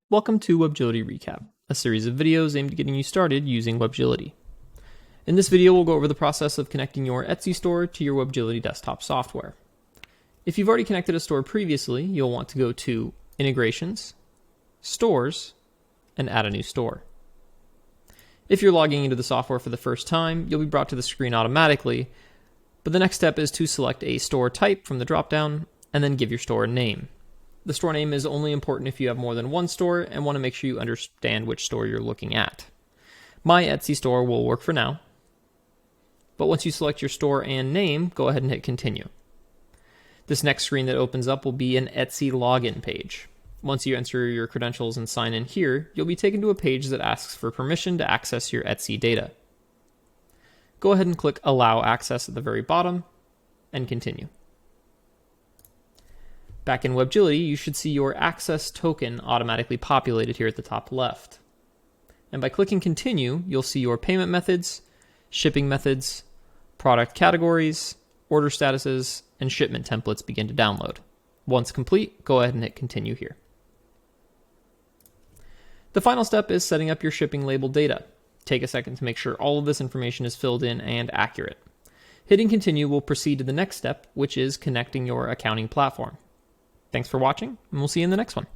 Welcome to Webgility ReCap, a series of videos aimed at getting you started using Webgility. In this video, we'll go over the process of connecting your Etsy store to your Webgility desktop software. If you've already connected a store previously, you'll want to go to Integrations, Stores, and Add a New Store. If you're logging into the software for the first time, you'll be brought to the screen automatically, but the next step is to select a store type from the dropdown and then give your store a name. The store name is only important if you have more than one store and want to make sure you understand which store you're looking at. My Etsy store will work for now, but once you select your store and name, go ahead and hit continue. This next screen that opens up will be an Etsy login page. Once you enter your credentials and sign in here, you'll be taken to a page that asks for permission to access your Etsy data. Go ahead and click Allow Access at the very bottom and continue. Back in Webgility, you should see your access token automatically populated here at the top left. And by clicking continue, you'll see your payment methods, shipping methods, product categories, order statuses, and shipment templates begin to download. Once complete, go ahead and hit continue here. The final step is setting up your shipping label data. Take a second to make sure all of this information is filled in and accurate. Hitting continue will proceed to the next step, which is connecting your accounting platform. Thanks for watching, and we'll see you in the next one.